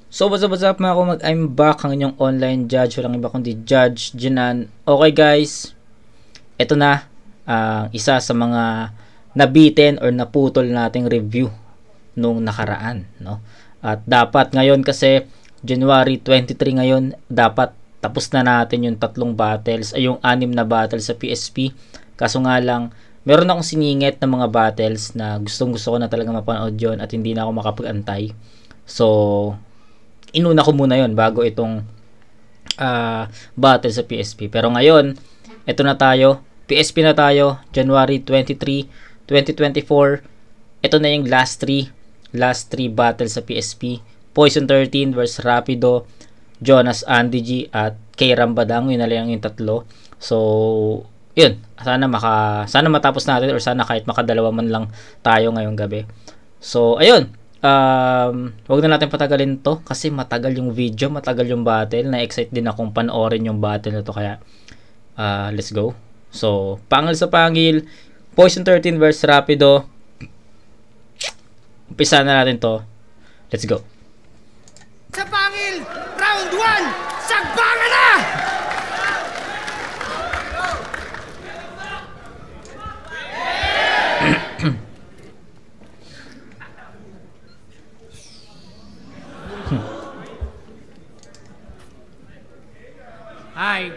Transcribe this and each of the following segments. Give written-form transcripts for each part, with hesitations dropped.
So what's up mga kumag, I'm back, ang inyong online judge, walang iba kundi Judge Jinan. Okay guys, ito na ang isa sa mga nabitin or naputol nating review nung nakaraan, no? At dapat ngayon kasi January 23 ngayon, dapat tapos na natin yung tatlong battles, ay yung 6 na battles sa PSP. Kaso nga lang, meron akong siningit na mga battles na gustong gusto ko na talaga mapanood yon at hindi na ako makapag-antay. So inuna ko muna yon bago itong battle sa PSP. Pero ngayon, ito na tayo. PSP na tayo. January 23, 2024. Ito na yung last 3 battles sa PSP. Poison 13 versus Rapido, Jonas Andy G at Kay Rambadang. Yun na lang yung tatlo. So, yun. Sana matapos natin or sana kahit makadalawa man lang tayo ngayong gabi. So, ayun. Wag na natin patagalin to kasi matagal yung video, matagal yung battle. Na-excite din akong panoorin yung battle na to, kaya let's go. So, pangil sa pangil, Poison 13 versus Rapido. Umpisa na natin to. Let's go. Sa pangil, round 1, sagbangan na! Hi.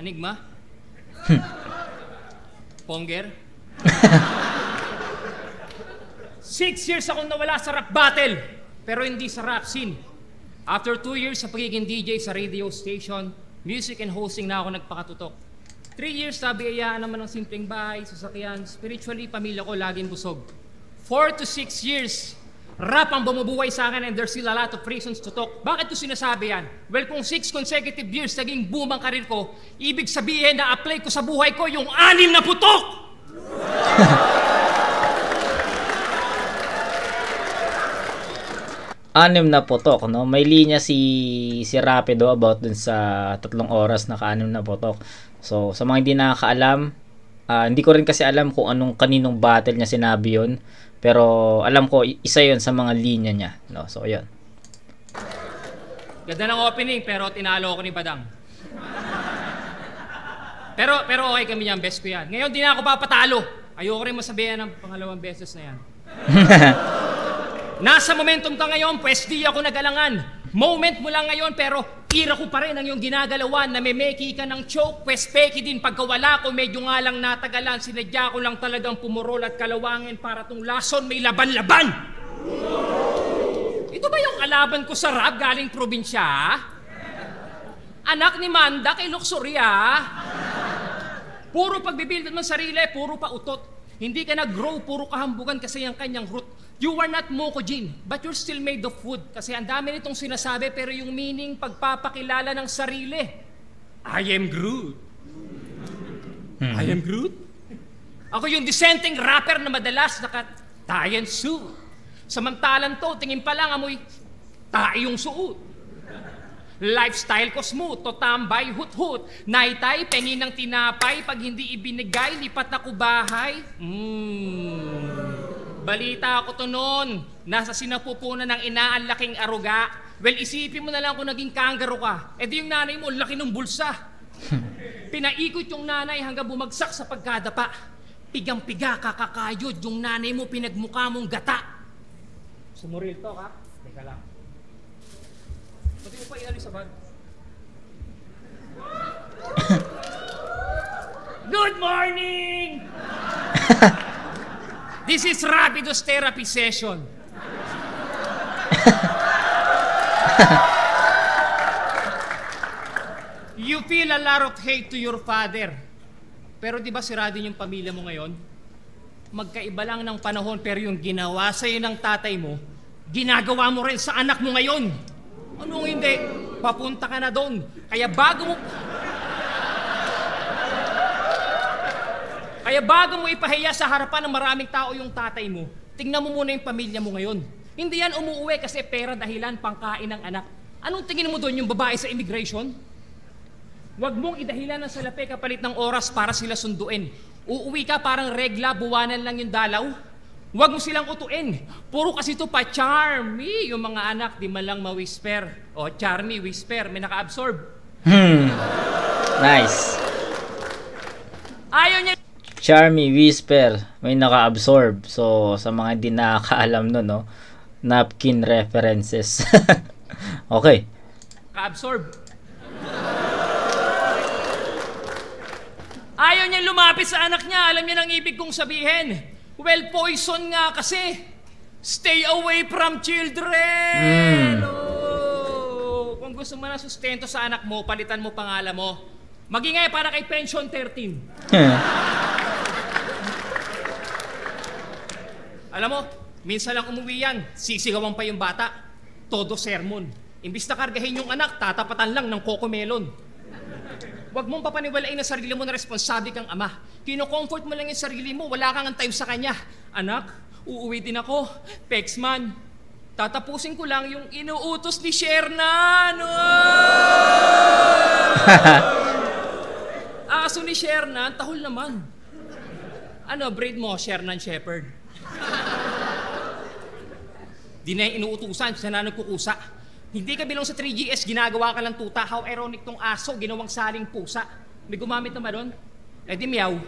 Enigma? Ponger? 6 years akong nawala sa rap battle, pero hindi sa rap scene. After 2 years sa pagiging DJ sa radio station, music and hosting na ako nagpakatutok. 3 years na biyayaan naman ng simpleng bahay, sasakyan, spiritually, pamilya ko laging busog. 4 to 6 years, rap ang bumubuhay sa akin and there's still a lot of reasons to talk. Bakit ko sinasabi yan? Well, kung 6 consecutive years naging boom ang karir ko, ibig sabihin na apply ko sa buhay ko yung 6 na putok! Anim na putok, no? May linya si Rapido about dun sa 3 oras na ka-6 na putok. So, sa mga hindi nakakaalam, hindi ko rin kasi alam kung kaninong battle niya sinabi yun. Pero alam ko, isa yun sa mga linya niya, no? So, ayun. Ganda ng opening, pero tinalo ako ni Badang. Pero okay kami yan, best ko yan. Ngayon, di na ako papatalo. Ayoko rin masabihan ng pangalawang beses na yan. Nasa momentum ka ngayon, pwes di ako nagalangan. Moment mo lang ngayon, pero tira ko pa rin ang iyong ginagalawan. Namemeki ka ng choke, pwes peki din pagkawala ko. Medyo nga lang natagalan, sinadya ko lang talagang pumurol at kalawangin para tong lason may laban-laban. Ito ba yung kalaban ko sa rap galing probinsya? Anak ni Manda kay Luxuria. Puro pagbibuild ng sarili, puro pa utot. Hindi ka nag-grow, puro kahambugan kasi ang kanyang root. You are not Mokojin, but you're still made of wood. Kasi ang dami nitong sinasabi, pero yung meaning, pagpapakilala ng sarili. I am Groot. I am Groot? Ako yung dissenting rapper na madalas naka-tie and suit. Samantalang to, tingin pa lang amoy tae yung suot. Lifestyle ko smooth, to tambay, hut-hut. Naitay, pengin ng tinapay, pag hindi ibinigay, lipat ako bahay. Balita ako to noon, nasa sinapupunan ng ina ang laking aruga. Well, isipin mo na lang kung naging kangaroo ka. E di yung nanay mo, laki ng bulsa. Pinaikot yung nanay hanggang bumagsak sa pagkadapa. Pigang-piga, kakakayod, yung nanay mo pinagmukha mong gata. Sumuril to, ha? Teka lang. Pati mo pa inalis sa bag. Good morning! This is Rapido's therapy session. You feel a lot of hate to your father. Pero di ba sira din yung pamilya mo ngayon? Magkaiba lang ng panahon, pero yung ginawa sa'yo ng tatay mo, ginagawa mo rin sa anak mo ngayon. Anong hindi? Papunta ka na doon. Kaya bago mo ipahiya sa harapan ng maraming tao yung tatay mo, tingnan mo muna yung pamilya mo ngayon. Hindi yan umuuwi kasi pera dahilan pangkain ng anak. Anong tingin mo doon yung babae sa immigration? Huwag mong idahilan ng salapi kapalit ng oras para sila sunduin. Uuwi ka parang regla, buwanan lang yung dalaw. Huwag mo silang utuin. Puro kasi ito pa charmy. Yung mga anak, di man lang ma-whisper. O, charmy, whisper, may naka-absorb. Nice. Ayaw niya. Charmy, whisper, may naka-absorb. So, sa mga hindi nakakaalam no, no? Napkin references. Okay. Ka-absorb. Ayaw niya lumapit sa anak niya. Alam niya ang ibig kong sabihin. Well, poison nga kasi. Stay away from children. Oh. Kung gusto mo na sustento sa anak mo, palitan mo pangalan mo. Magingay para kay Pension 13. Alam mo, minsan lang umuwi yan, sisigawan pa yung bata. Todo sermon. Imbis na kargahin yung anak, tatapatan lang ng cocomelon. Huwag mong papaniwalain na sarili mo na responsable kang ama. Kino-comfort mo lang yung sarili mo, wala kang time sa kanya. Anak, uuwi din ako. Pexman, tatapusin ko lang yung inuutos ni Shernan. Aso ni Shernan, tahol naman. Ano, breed mo, Shernan Shepherd? Di na yung inuutusan, siya na nagkukusa. Hindi ka bilong sa 3GS, ginagawa ka lang tuta. How ironic tong aso, ginawang saling pusa. May gumamit naman doon? Eh di meow.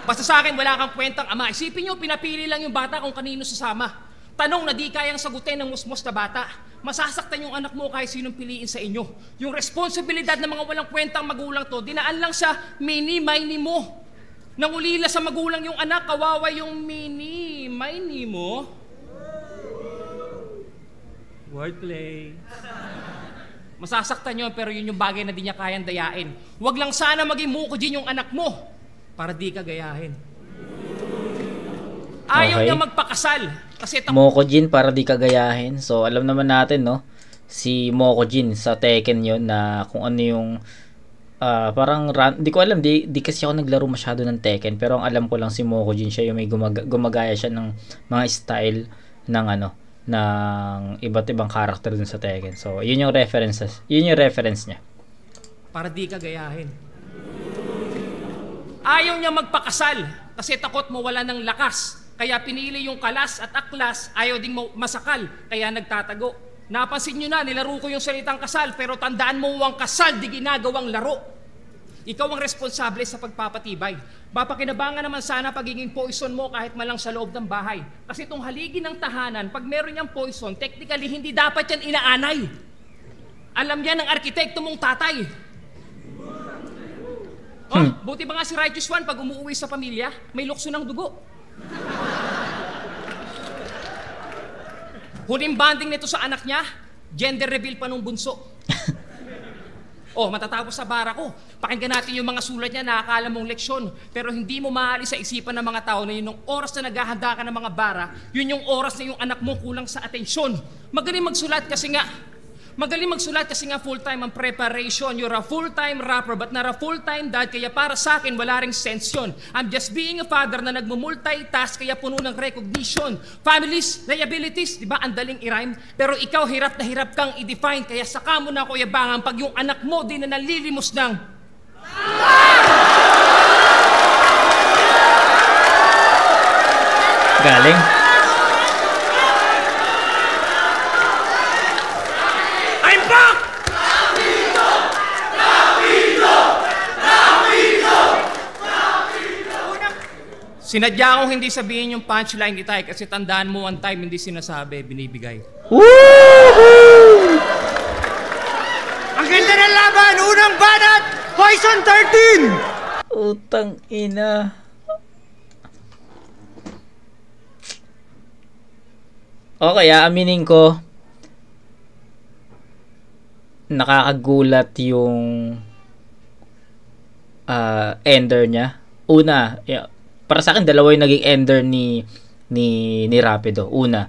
Basta sa akin, wala kang kwentang ama. Isipin nyo, pinapili lang yung bata kung kanino sasama. Tanong na di kayang sagutin ng musmos na bata. Masasaktan yung anak mo kahit sinong piliin sa inyo. Yung responsibilidad ng mga walang kwentang magulang to, dinaan lang sa mini-mini mo. Nangulila sa magulang yung anak, kawawa yung mini-mini mo. Wordplay. Masasaktan yun, pero yun yung bagay na di niya kayang dayain. Huwag lang sana maging Mukojin yung anak mo para di ka gayahin. Ayaw niya magpakasal kasi Mukojin para di ka gayahin. So alam naman natin no, si Mukojin sa Tekken yon na kung ano yung parang di ko alam, di kasi ako naglaro masyado ng Tekken, pero ang alam ko lang si Mukojin siya yung may gumagaya siya ng mga style ng ano, ng iba't ibang karakter dun sa Tekken. So, yun yung references. Yun yung reference niya. Para di ka gayahin. Ayaw niya magpakasal kasi takot mawala ng lakas. Kaya pinili yung kalas at aklas, ayaw ding masakal, kaya nagtatago. Napansin nyo na, nilaro ko yung salitang kasal, pero tandaan mo ang kasal di ginagawang laro. Ikaw ang responsable sa pagpapatibay. Mapakinabangan naman sana pagiging poison mo kahit malang sa loob ng bahay. Kasi itong haligi ng tahanan, pag meron niyang poison, technically hindi dapat yan inaanay. Alam yan ng arkitekto mong tatay. Oh, buti ba nga si Righteous One pag umuwi sa pamilya, may lukso ng dugo. Huling banding nito sa anak niya, gender reveal pa nung bunso. Oh, matatapos sa bara ko. Pakinggan natin yung mga sulat niya na akala mong leksyon. Pero hindi mo maaari sa isipan ng mga tao na yun yung oras na naghahanda ka ng mga bara, yun yung oras na yung anak mo kulang sa atensyon. Magaling magsulat kasi nga full-time ang preparation. You're a full-time rapper but not a full-time dad. Kaya para sa akin, wala ring sense yun. I'm just being a father na nagmumultitask kaya puno ng recognition. Families, liabilities, di ba ang daling i-rhyme? Pero ikaw hirap na hirap kang i-define. Kaya saka mo na ako yabangan pag yung anak mo di na nalilimos ng... Galing. Sinadya kong hindi sabihin yung punchline ni Tay kasi tandaan mo one time hindi sinasabi, binibigay. Woohoo! Ang ganda ng laban! Unang banat! Poison 13! Utang ina. Okay, aminin ko, nakakagulat yung ender niya. Una, para sa akin dalawa yung naging ender ni Rapido. Una,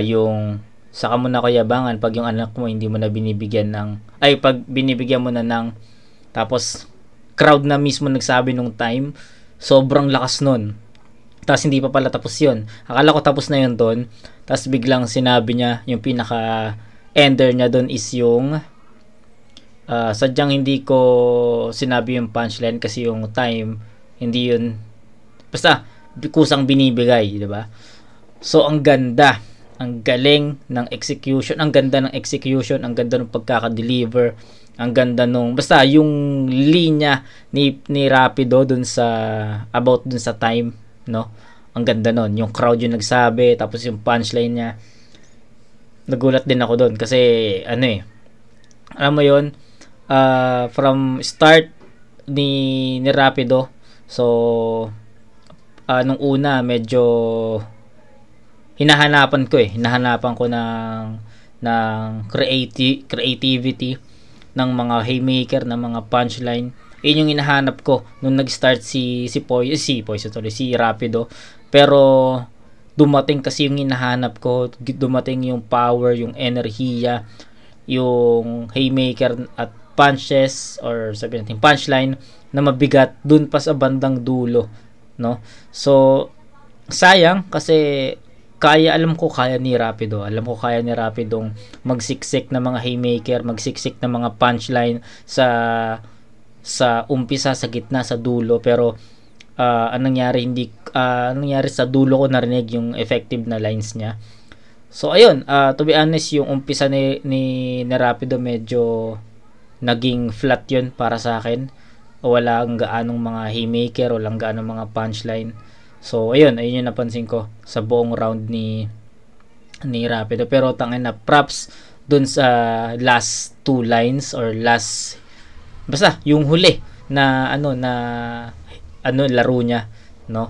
yung saka mo na kayabangan pag yung anak mo hindi mo na binibigyan ng pag binibigyan mo na ng tapos crowd na mismo nagsabi nung time, sobrang lakas nun. Tapos hindi pa pala tapos yun. Akala ko tapos na yun doon. Tapos biglang sinabi niya, yung pinaka ender niya doon is yung sadyang hindi ko sinabi yung punchline kasi yung time hindi yun. Basta kusang binibigay, di ba? So ang ganda, ang galing ng execution, ang ganda ng execution, ang ganda ng pagkaka-deliver, ang ganda nung basta yung linya ni Rapido dun sa about dun sa time, no? Ang ganda nun, yung crowd yung nagsabi, tapos yung punchline niya. Nagulat din ako doon kasi alam mo yon, from start ni Rapido. So nung una medyo hinahanapan ko ng creativity ng mga haymaker, ng mga punchline. Yun yung hinahanap ko nung nag-start si Rapido. Pero dumating kasi yung hinahanap ko, dumating yung power, yung enerhiya, yung haymaker at punches or sabihin natin punchline na mabigat dun pa sa bandang dulo, no? So sayang kasi alam ko kaya ni Rapidong magsiksik ng mga haymaker, magsiksik ng mga punchline sa umpisa, sa gitna, sa dulo, pero anong nangyari sa dulo ko narinig yung effective na lines niya. So ayun, to be honest, yung umpisa ni Rapido medyo naging flat yun para sa akin. Walang gaanong mga haymaker, walang gaanong mga punchline. So ayun yung napansin ko sa buong round ni Rapido. Pero tangina, props dun sa last two lines or last basta yung huli na laro niya, no?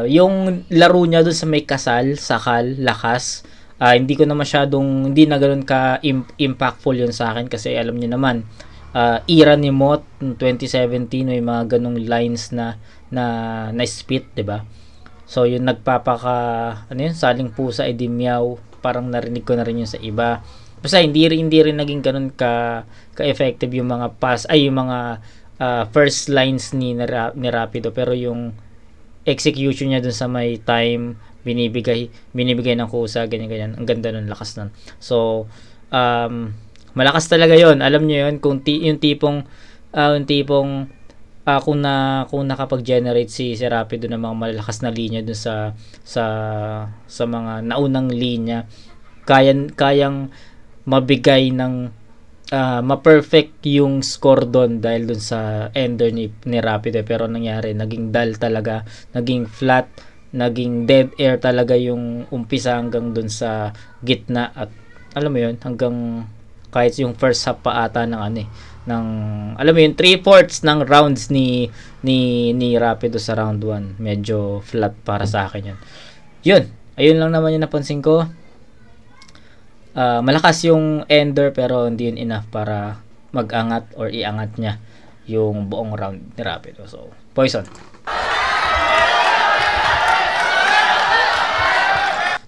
Yung laro niya dun sa may sakal, lakas, hindi na ganoon ka impactful yun sa akin kasi alam niyo naman, era ni Mot 2017 may mga ganong lines na spit, 'di ba? So yung saling pusa edi meow, parang narinig ko na rin yun sa iba. Basta hindi rin naging ganun ka-effective yung mga yung mga first lines ni Rapido, pero yung execution niya dun sa may time, binibigay ng kusa, ganyan, ang ganda nun, lakas nun. So malakas talaga yon, alam niyo yun, kung yung tipong kung nakapag-generate si Rapido ng mga malalakas na linya dun sa mga naunang linya, kayang mabigay ng ma-perfect yung score doon dahil dun sa ender ni Rapido. Pero nangyari, naging dull talaga, naging flat, naging dead air talaga yung umpisa hanggang dun sa gitna, at alam mo yun, hanggang kahit yung first half pa ata ng alam mo yun, 3/4 ng rounds ni Rapido sa round 1, medyo flat para sa akin yun. Ayun lang naman yung napansin ko. Malakas yung ender pero hindi yun enough para mag-angat or iangat niya yung buong round ni Rapido. So Poison.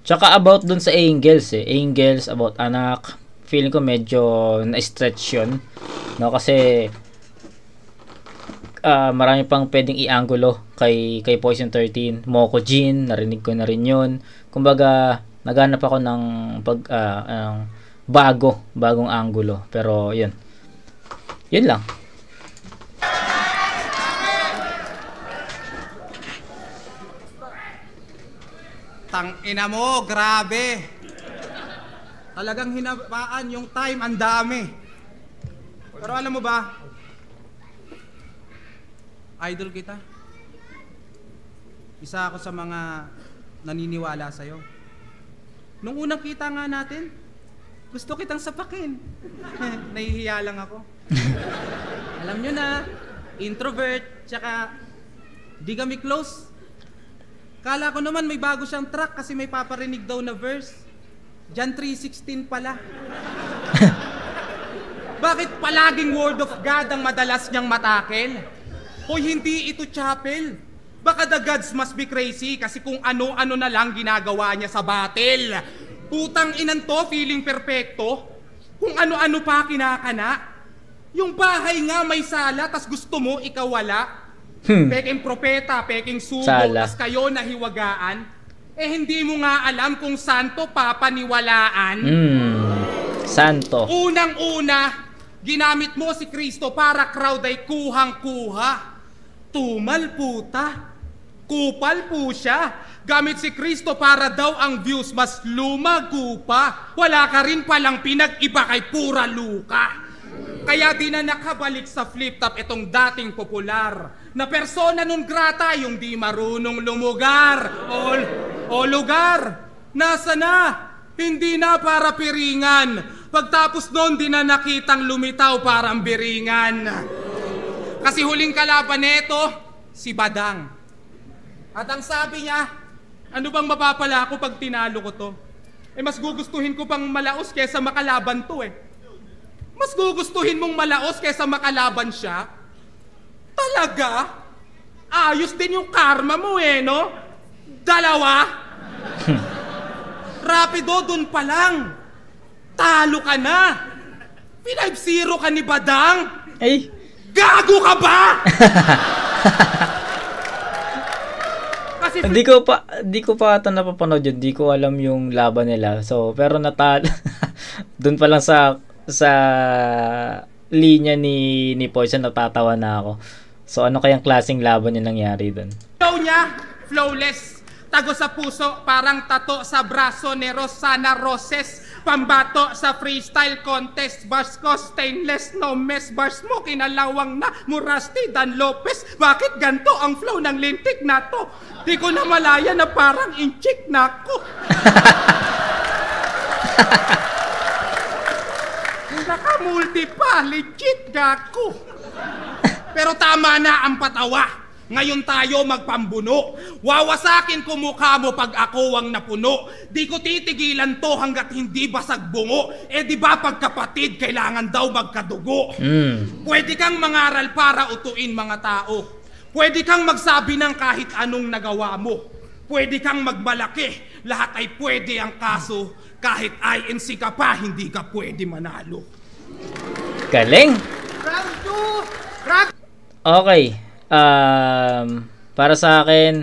Tsaka about dun sa Angels, about anak, feeling ko medyo na-stretch yun, no? Kasi marami pang pwedeng i-angulo kay Poison 13. Moko Jin, narinig ko na rin yun. Kumbaga naghanap ako ng bagong angulo, pero yun lang. Tangina mo, grabe. Talagang hinabaan yung time, ang dami. Pero alam mo ba, idol kita. Isa ako sa mga naniniwala sa'yo. Nung unang kita nga natin, gusto kitang sapakin. Nahihiya lang ako. Alam nyo na, introvert, tsaka di kami close. Kala ko naman may bago siyang track kasi may paparinig daw na verse. John 3:16 pala. Bakit palaging word of God ang madalas niyang matakel? Hoy, hindi ito chapel. Baka the gods must be crazy kasi kung ano-ano na lang ginagawa niya sa battle. Putang inan to, feeling perfecto. Kung ano-ano pa kinakana. Yung bahay nga may sala, tas gusto mo ikaw wala. Peking propeta, peking sugo, tas kayo nahiwagaan. Hindi mo nga alam kung santo papaniwalaan. Santo. Unang-una, ginamit mo si Kristo para crowd ay kuhang-kuha. Tumal puta. Kupal po siya. Gamit si Kristo para daw ang views mas lumago pa. Wala ka rin palang pinag-iba kay pura luka. Kaya di na nakabalik sa flip-top itong dating popular na persona non grata, yung di marunong lumugar o lugar. Nasa na? Hindi na para piringan. Pagtapos noon, di na nakitang lumitaw parang biringan. Kasi huling kalaban nito, si Badang. At ang sabi niya, ano bang mapapala ako pag tinalo ko to? Mas gugustuhin ko pang malaos kesa makalaban to Mas gugustuhin mong malaos kesa makalaban siya? Talaga? Ayos din yung karma mo no? Dalawa? Rapido, dun pa lang. Talo ka na. 5-0 ka ni Badang. Ay. Gago ka ba? Kasi Di ko pa ata napapanood yun. Di ko alam yung laban nila. So, pero natalo. Dun pa lang sa linya ni Poison, natatawa na ako. So, ano kayang klaseng laban yung nangyari dun? Flow niya, flawless. Tago sa puso, parang tato sa braso ni Rosana Roses. Pambato sa freestyle contest. Bars ko stainless, no mess. Bars mo kinalawang na Murasti Dan Lopez. Bakit ganto ang flow ng lintik na to? Di ko na malaya na parang inchik na ako. Nakamulti pa, legit gako. Pero tama na ang patawa. Ngayon tayo magpambuno. Wawasakin ko mukha mo pag ako ang napuno. Di ko titigilan to hanggat hindi basag bungo. Di ba pagkapatid kailangan daw magkadugo? Pwede kang mangaral para utuin mga tao. Pwede kang magsabi ng kahit anong nagawa mo. Pwede kang magmalaki. Lahat ay pwede ang kaso. Kahit INC ka pa, hindi ka pwede manalo. Galing! Round 2! Round... Okay. Para sa akin,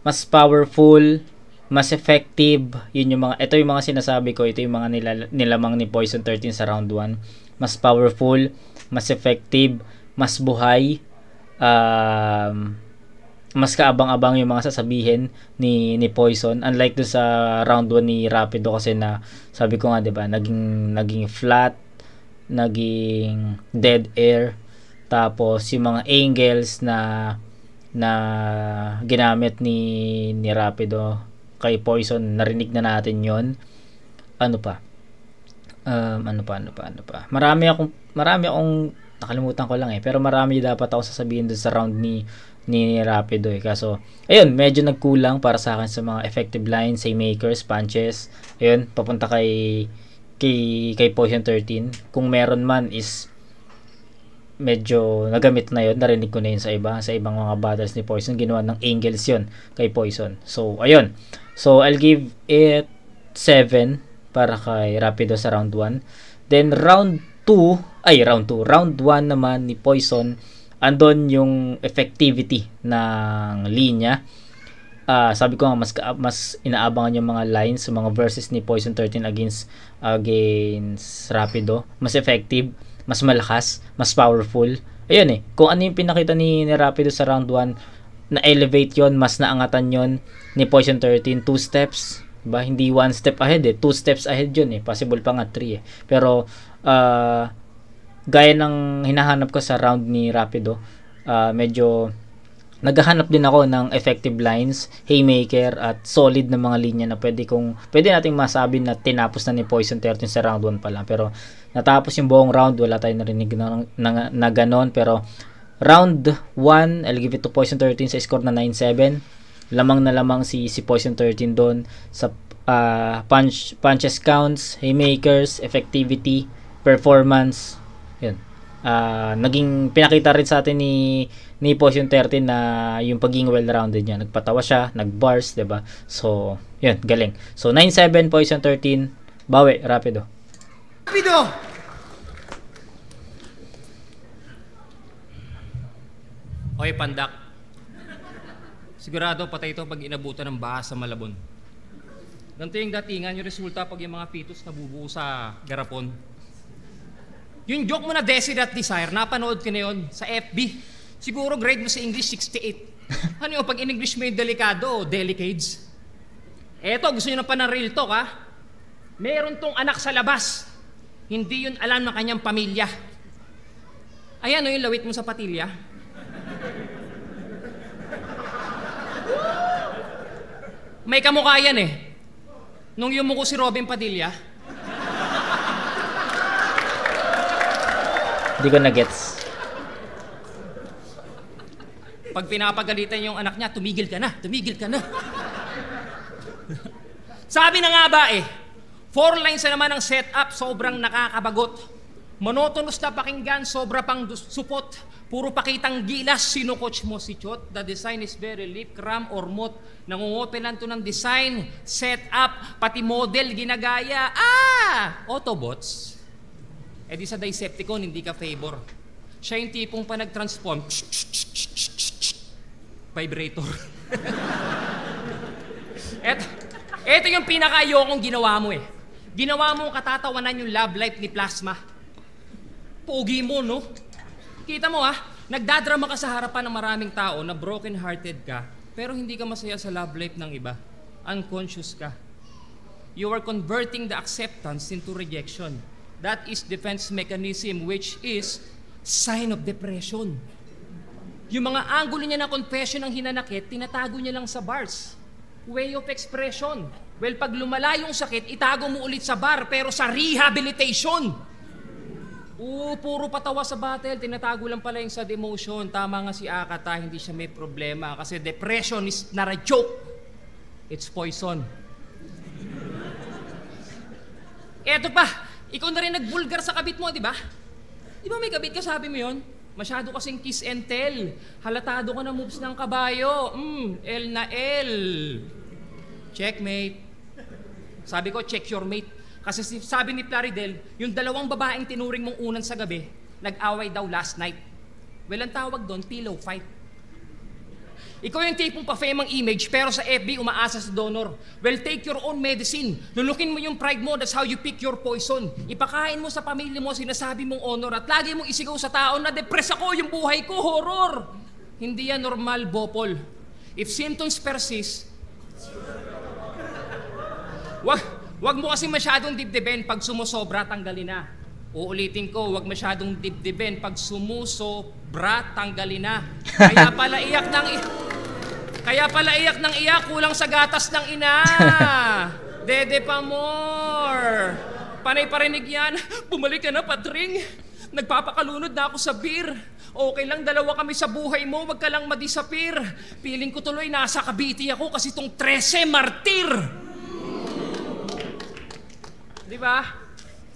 mas powerful, mas effective, ito yung mga sinasabi ko, ito yung mga nilamang ni Poison 13 sa round 1. Mas powerful, mas effective, mas buhay, mas kaabang-abang yung mga sasabihin ni Poison, unlike do sa round 1 ni Rapido, kasi na sabi ko nga, 'di ba, naging flat, naging dead air. Tapos yung mga angles na ginamit ni Rapido kay Poison, narinig na natin yon. Ano pa? Marami akong nakalimutan ko lang pero marami dapat ako sasabihin doon sa round ni Rapido kaso ayun, medyo nagkulang para sa akin sa mga effective lines, haymakers, punches. Ayun, papunta kay Poison 13. Kung meron man is medyo nagamit na yun, narinig ko na yun sa ibang mga battles ni Poison, ginawa ng angles yun kay Poison. So ayun, so I'll give it 7 para kay Rapido sa round 1. Then round 1 naman ni Poison, andon yung effectivity ng linya. Sabi ko nga, mas inaabangan yung mga lines, mga verses ni Poison 13 against Rapido. Mas effective, mas malakas, mas powerful. Ayun kung ano yung pinakita ni Rapido sa round 1, na-elevate yon, mas naangatan yon ni Poison 13, 2 steps, ba? Hindi 1 step ahead 2 steps ahead yun possible pa nga 3 pero gaya ng hinahanap ko sa round ni Rapido, medyo naghahanap din ako ng effective lines, haymaker at solid na mga linya na pwede nating masabi na tinapos na ni Poison 13 sa round 1 pa lang, pero natapos yung buong round, wala tayong narinig na ganon. Pero round 1, I'll give it to Poison 13 sa score na 9-7. Lamang na lamang si Poison 13 doon sa punches counts, haymakers, effectivity, performance. Yun. Naging pinakita rin sa atin ni Poison 13 na yung pagiging well-rounded niya. Nagpatawa siya, nag-bars, 'di ba? So, yun, galing. So 9-7 Poison 13, bawi Rapido. Oy, Pandak. Sigurado patay ito pag inabutan ng baha sa Malabon. Ganito yung datingan, yung resulta pag yung mga fetus nabubuo sa garapon. Yung joke mo na Desire at Desire, napanood ko na yun sa FB. Siguro grade mo sa English 68. Ano yung pag in-English mo yung delikado, delicades? Eto, gusto nyo na pa ng real talk, ha? Meron tong anak sa labas. Hindi yun alam ng kanyang pamilya. Ayan, yung lawit mo sa patilya. May kamukha yan eh. Nung yumuko si Robin Padilla. Hindi ko na-gets. Pag pinapagalitan yung anak niya, tumigil ka na, tumigil ka na. Sabi na nga ba eh, 4 lines na naman ang setup, sobrang nakakabagot. Monotonous na pakinggan, sobra pang supot. Puro pakitang gilas, sino coach mo si Chot? The design is very lip, cram, or mot. Nangungopelan to ng design, setup, pati model, ginagaya. Autobots. Eh di sa Decepticon, hindi ka favor. Siya yung tipong pa nag-transform. Vibrator. Eto yung pinaka-ayokong ginawa mo eh. Ginawa mo katatawanan yung love life ni Plasma. Pogi mo, no? Kita mo nagdadrama ka sa harapan ng maraming tao na broken-hearted ka, pero hindi ka masaya sa love life ng iba. Unconscious ka. You are converting the acceptance into rejection. That is defense mechanism, which is sign of depression. Yung mga angulo niya na confession ng hinanakit, tinatago niya lang sa bars. Way of expression. Well, pag lumala yung sakit, itago mo ulit sa bar, pero sa rehabilitation. Puro patawa sa battle, tinatago lang pala yung sa demotion. Tama nga si Akata, hindi siya may problema. Kasi depression is not a joke. It's poison. Eto pa, ikaw na rin nagbulgar sa kabit mo, di ba? Di ba may kabit ka, sabi mo yun? Masyado kasing kiss and tell. Halatado ka na moves ng kabayo. L na L. Checkmate. Sabi ko, check your mate. Kasi sabi ni Plaridel, yung 2 babaeng tinuring mong unan sa gabi, nag-away daw last night. Well, ang tawag doon, pillow fight. Ikaw yung tipong pa-fame ang image, pero sa FB umaasa sa donor. Well, take your own medicine. Lulukin mo yung pride mo, that's how you pick your poison. Ipakain mo sa pamilya mo, sinasabi mong honor, at lagi mong isigaw sa tao na depress ako, yung buhay ko, horror. Hindi yan normal, Bopol. If symptoms persist, wag mo kasi masyadong dibdiben pag sumusobra, tanggalin na. Uulitin ko, wag masyadong dibdiben pag sumusobra, tanggalin na. Kaya pala iyak ng iyak, kulang sa gatas ng ina. Dede pa more. Panay parinig yan. Bumalik ka na, Patring. Nagpapakalunod na ako sa beer. Okay lang, 2 kami sa buhay mo, wag ka lang madisappear. Piling ko tuloy nasa Cavite ako kasi tong 13 martir. Di ba?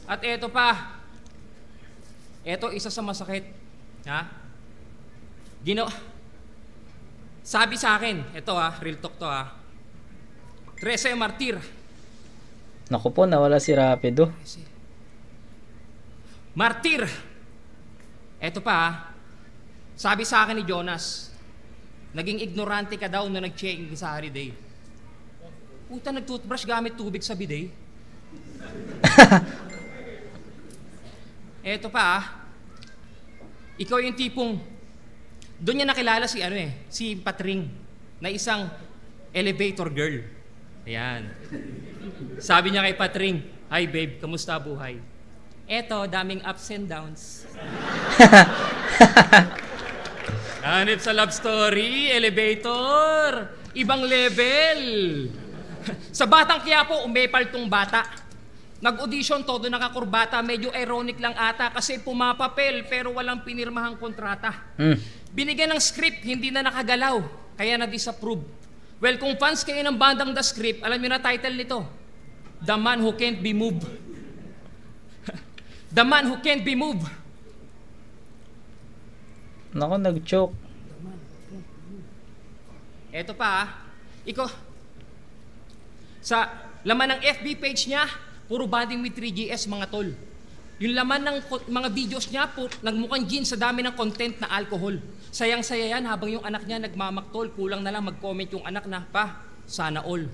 At eto pa. Eto isa sa masakit. Sabi sa akin, eto real talk to 13 martir. Naku po, nawala si Rapido. Martir. Eto pa sabi sa akin ni Jonas, naging ignorante ka daw na nag-check-in sa holiday. Puta, nag-toothbrush gamit tubig sa bidet. Eto pa ikaw yung tipong doon niya nakilala si Patring na isang elevator girl. Ayan. Sabi niya kay Patring, "Hi babe, kamusta buhay?" Eto, daming ups and downs. Hanip sa love story, elevator, ibang level. Sa Batang Quiapo, umepal tong bata. Nag-audition, todo nakakurbata. Medyo ironic lang ata kasi pumapapel pero walang pinirmahang kontrata. Binigyan ng script, hindi na nakagalaw. Kaya na-disapprove. Well, kung fans kayo ng bandang The Script, alam nyo na title nito. The Man Who Can't Be Moved. The Man Who Can't Be Moved. Naku, nag-choke. Eto pa ikaw, sa laman ng FB page niya, puro banding with 3GS mga tol. Yung laman ng mga videos niya, nagmukhang gin sa dami ng content na alcohol. Sayang-saya yan habang yung anak niya nagmamaktol. Kulang na lang mag-comment yung anak na, "Pa, sana all."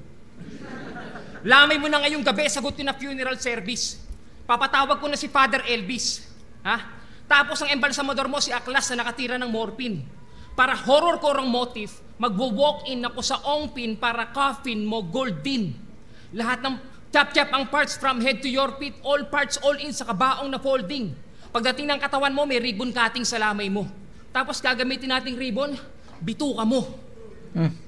Lamay mo na ngayong gabi, sagutin na funeral service. Papatawag ko na si Father Elvis. Tapos ang embalsamador mo si Aklas na nakatira ng morphine. Para horror-core ang motif, Magwo-walk-in ako sa Ongpin para coffin mo gold din. Lahat ng chap-chap ang parts from head to your feet, all parts all in sa kabaong na folding. Pagdating ng katawan mo, may ribbon cutting sa lamay mo. Tapos gagamitin nating ribbon, bituka mo.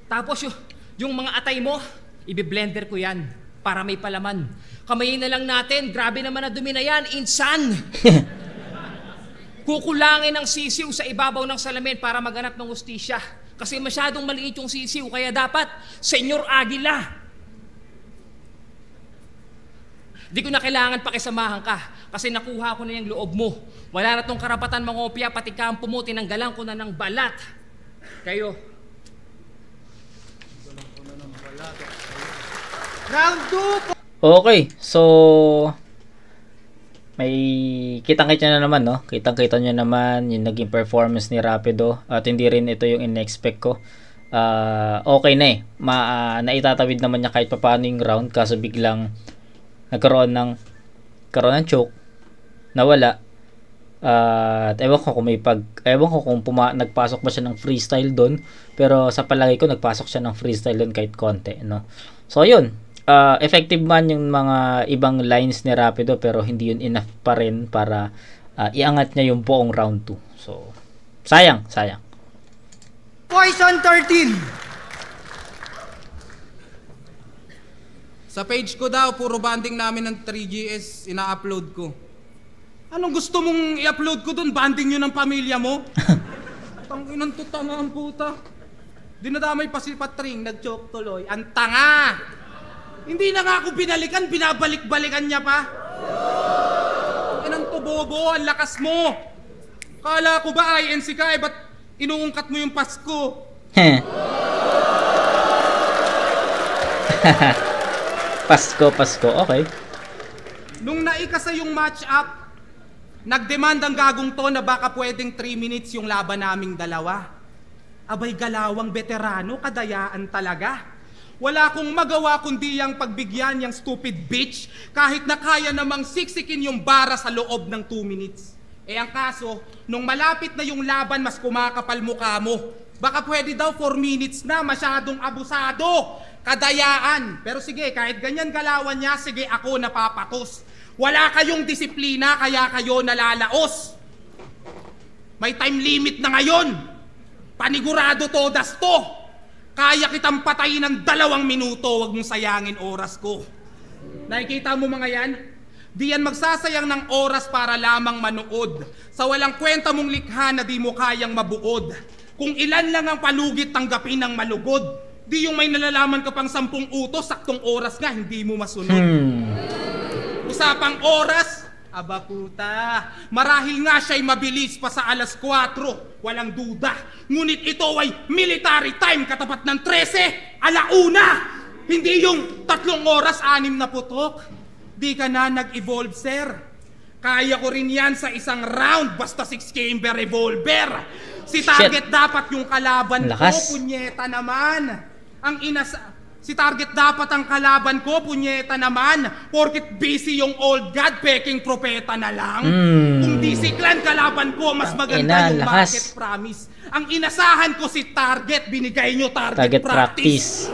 Tapos yung mga atay mo, i-blender ko yan para may palaman. Kamayin na lang natin, grabe naman na dumi na yan, insan! Kukulangin ng sisiw sa ibabaw ng salamin para maganap ng hustisya. Kasi masyadong maliit yung sisiw, kaya dapat, Senyor Aguila. Di ko na kailangan pakisamahan ka kasi nakuha ko na yung loob mo. Wala na tong karapatan mangopya, pati kampo mo, tinanggalan ko na ng balat. Kayo. Round 2! Okay, so may kitang-kita na naman, no? Kitang-kita nyo naman yung naging performance ni Rapido at hindi rin ito yung in-expect ko. Okay na eh. Naitatawid naman niya kahit papaano yung round kaso biglang nagkaroon ng choke, nawala. At ewan ko kung nagpasok ba siya ng freestyle doon, pero sa palagay ko nagpasok siya ng freestyle doon kahit konti, no? So yun, effective man yung mga ibang lines ni Rapido pero hindi yun enough pa rin para iangat niya yung buong round 2. So sayang. Poison 13! Sa page ko daw, puro banding namin ng 3GS ina-upload ko. Anong gusto mong i-upload ko doon? Banding yun ng pamilya mo? Tanginan to, tanga ang puta. Dinadamay pa si Patring, nag-choke tuloy. Ang tanga! Hindi na nga ako binalikan, binabalik-balikan niya pa. Tanginan to, bobo, ang lakas mo. Kala ko ba INC ka, ba't inuungkat mo yung Pasko? Pasko, okay. Nung naikasa yung match-up, nagdemand ang gagong to na baka pwedeng 3 minutes yung laban naming dalawa. Abay galawang veterano, kadayaan talaga. Wala akong magawa kundi yung pagbigyan yung stupid bitch kahit na kaya namang siksikin yung bara sa loob ng 2 minutes. Eh ang kaso, nung malapit na yung laban mas kumakapal mukha mo. Baka pwede daw 4 minutes na, masyadong abusado. Kadayaan. Pero sige, kahit ganyan galawan niya, sige ako napapatos. Wala kayong disiplina, kaya kayo nalalaos. May time limit na ngayon. Panigurado todas to. Kaya kitang patayin ng 2 minuto, wag mong sayangin oras ko. Nakikita mo mga yan? Di yan magsasayang ng oras para lamang manood. Sa walang kwenta mong likha na di mo kayang mabuod. Kung ilan lang ang palugit tanggapin ng malugod. Di yung may nalalaman ka pang 10 utos, saktong oras nga, hindi mo masunod. Usapang oras, aba puta, marahil nga siya'y mabilis pa sa 4:00, walang duda. Ngunit ito ay military time, katapat ng 13, 1:00. Hindi yung 3 oras, 6 na putok. Di ka na nag-evolve, sir. Kaya ko rin yan sa isang round, basta 6-chamber revolver. Si target dapat yung kalaban ko, punyeta naman. Si target dapat ang kalaban ko, punyeta naman. Porkit busy yung old god, peking propeta na lang. Kung DC Clan kalaban ko, mas maganda yung market promise. Ang inasahan ko si target, binigay nyo target practice.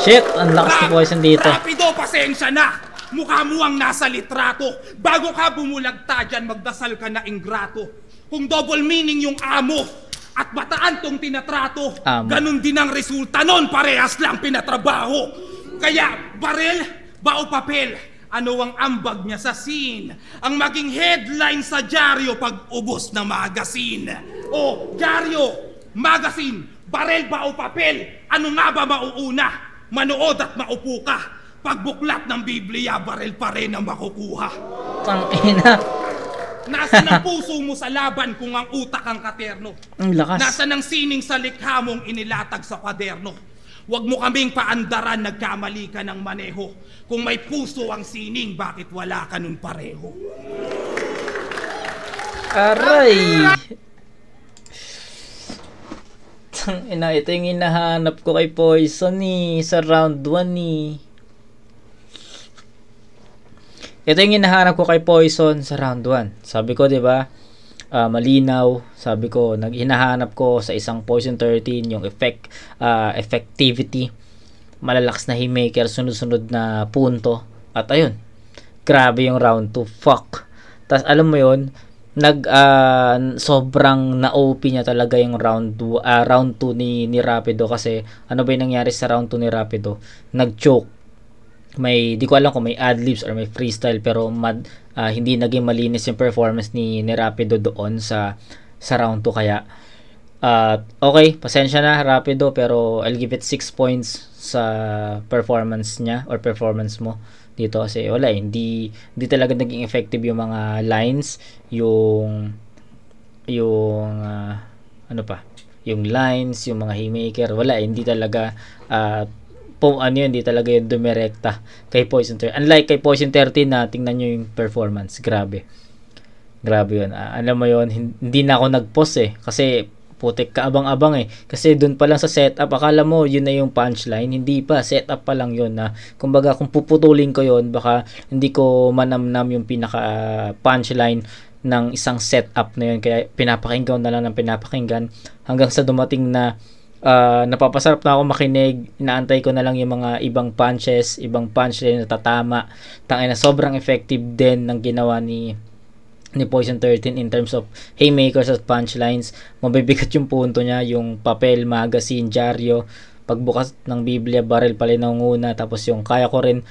Shit, ang lakas ni Poison dito. Rapido, pasensya na. Mukha mo ang nasa litrato. Bago ka bumulagta dyan, magdasal ka na ingrato. Kung double meaning yung amo at bataan tong tinatrato, ganun din ang resulta nun, parehas lang pinatrabaho. Kaya barel ba o papel, ano ang ambag niya sa scene? Ang maging headline sa dyaryo pag ubos na magazine. O dyaryo, magazine, barel ba o papel, ano nga ba mauuna? Manood at maupo ka. Pagbuklat ng Biblia, barel pa rin ang makukuha. Tangina. Nasaan ang puso mo sa laban kung ang utak ang katerno? Ang lakas. Nasaan ang sining sa likha mong inilatag sa kwaderno? Huwag mo kaming paandaran, nagkamali ka ng maneho. Kung may puso ang sining, bakit wala ka nun pareho? Aray! Tangina, ito yung hinahanap ko kay Poison sa round 1 Ito yung hinahanap ko kay Poison sa round 1. Sabi ko, 'di ba? malinaw. Sabi ko, hinahanap ko sa isang Poison 13 yung effectivity, malalakas na haymaker, sunod-sunod na punto. At ayun, grabe yung round 2. Fuck. Tas alam mo yun, sobrang na-OP niya talaga yung round 2 ni Rapido. Kasi ano ba yung nangyari sa round 2 ni Rapido? Nag-choke. Di ko alam kung may adlibs or may freestyle, pero hindi naging malinis yung performance ni Rapido doon sa round 2. Kaya okay, pasensya na Rapido, pero I'll give it 6 points sa performance niya or performance mo dito. Kasi wala, hindi talaga naging effective yung mga lines, yung yung lines, yung mga haymaker, wala, hindi talaga hindi talaga yung dumirekta kay Poison 13. Unlike kay Poison 13 na tingnan nyo yung performance, grabe yun. Alam mo yun, hindi na ako nag-pause kasi putik, kaabang-abang kasi dun pa lang sa setup akala mo yun na yung punchline, hindi pa, setup pa lang yun na kumbaga kung puputulin ko yun baka hindi ko manamnam yung pinaka punchline ng isang setup na yun, kaya pinapakinggan na lang ng pinapakinggan hanggang sa dumating na napapasarap na ako makinig, inaantay ko na lang yung mga ibang punchline na tatama. Tangina, sobrang effective din ng ginawa ni Poison 13 in terms of haymakers at punchlines. Mabibigat yung punto niya, yung papel, magazine, dyaryo, pagbukas ng Biblia, baril pala nangunguna, tapos yung kaya ko rin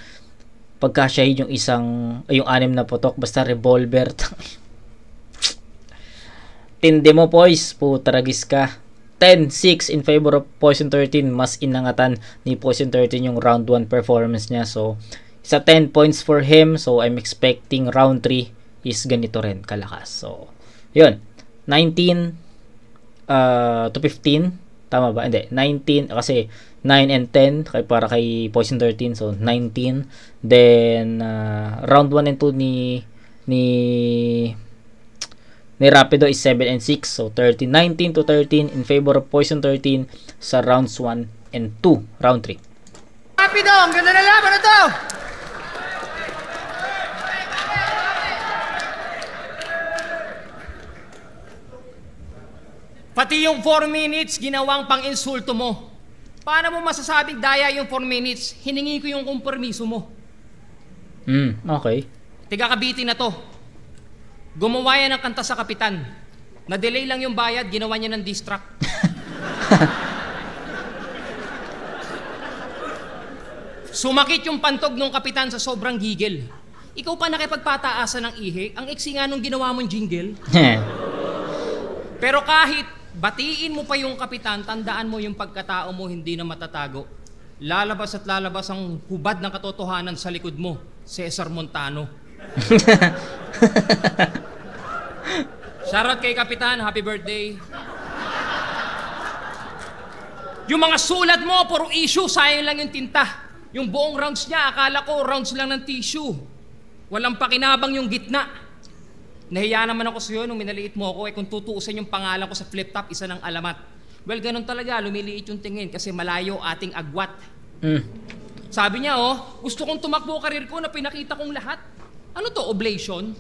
pagka-shade yung 6 na putok, basta revolver. Tindi mo, Poise, putragis ka. 10-6 in favor of Poison 13. Mas inangatan ni Poison 13 yung round 1 performance niya. So, isa 10 points for him. So, I'm expecting round 3 is ganito rin kalakas. So, yun. 19 to 15. Tama ba? Hindi. 19 kasi 9 and 10 para kay Poison 13. So, 19. Then, round 1 and 2 ni Rapido is 7 and 6. So 19 to 13 in favor of Poison 13 sa rounds 1 and 2. Round 3. Rapido, ang ganda na laban na to! Pati yung 4 minutes, ginawang pang-insulto mo. Paano mo masasabing daya yung 4 minutes? Hiningi ko yung kompromiso mo. Okay. Tiga Cavite na to. Gumawa yan ng kanta sa kapitan. Na-delay lang yung bayad, ginawa niya ng diss track. Sumakit yung pantog ng kapitan sa sobrang gigil. Ikaw pa nakipagpataasan ng ihi, ang iksi nga nung ginawa mong jingle. Pero kahit batiin mo pa yung kapitan, tandaan mo yung pagkatao mo hindi na matatago. Lalabas at lalabas ang hubad ng katotohanan sa likod mo, Cesar Montano. Shoutout kay Kapitan, happy birthday. Yung mga sulat mo, puro issue, sayang lang yung tinta. Yung buong rounds niya, akala ko rounds lang ng tissue. Walang pakinabang yung gitna. Nahiya naman ako sa'yo nung minaliit mo ako, kung tutuusin yung pangalan ko sa flip top, isa ng alamat. Well, ganun talaga, lumiliit yung tingin kasi malayo ating agwat. Sabi niya, gusto kong tumakbo karir ko na pinakita kong lahat. Ano to, oblation?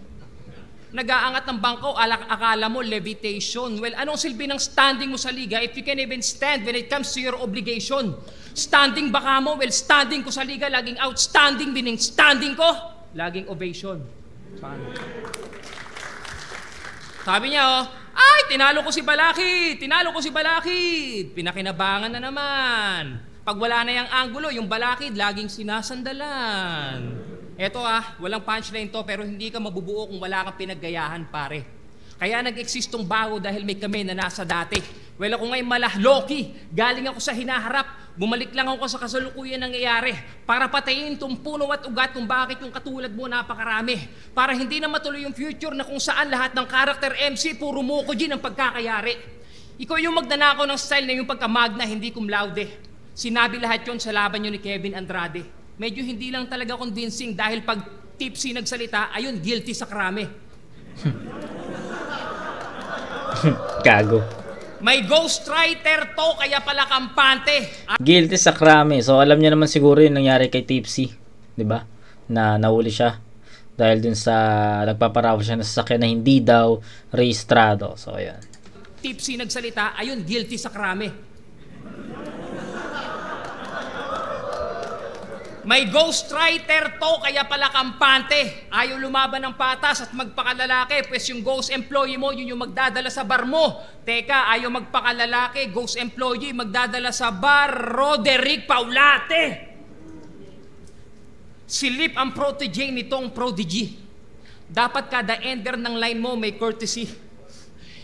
Nag-aangat ng bangko, akala mo levitation. Well, anong silbi ng standing mo sa liga if you can even stand when it comes to your obligation? Standing baka mo, well, standing ko sa liga, laging outstanding, meaning standing ko, laging ovation. Paano? Sabi niya, ay, tinalo ko si Balakid. Pinakinabangan na naman. Pag wala na yung angulo, yung Balakid, laging sinasandalan. Eto walang punchline to pero hindi ka mabubuo kung wala kang pinaggayahan, pare. Kaya nag-exist tong bago dahil may kami na nasa dati. Well, ako ngayon malahloki, galing ako sa hinaharap, bumalik lang ako sa kasalukuyan nangyayari para patayin tong puno at ugat kung bakit yung katulad mo napakarami. Para hindi na matuloy yung future na kung saan lahat ng character MC puro Mokojin ang pagkakayari. Ikaw yung magnanakaw ng style na yung pagkamagna, hindi cum laude. Sinabi lahat yon sa laban nyo ni Kevin Andrade. Medyo hindi lang talaga convincing dahil pag tipsy nagsalita, ayun, guilty sa krame. Gago. May ghostwriter to, kaya pala kampante. Guilty sa krame. So, alam niya naman siguro yung nangyari kay Tipsy. 'Di ba? Na nahuli siya. dahil dun sa nagpaparaw siya ng sasakyan na hindi daw rehistrado. So ayan. Tipsy nagsalita, ayun, guilty sa krame. May ghostwriter to, kaya pala kampante. Ayaw lumaban ng patas at magpakalalaki, pues yung ghost employee mo, yun yung magdadala sa bar mo. Teka, ayaw magpakalalaki, ghost employee, magdadala sa bar, Roderick Paulate. Silip ang protege nitong prodigy. Dapat kada ender ng line mo may courtesy.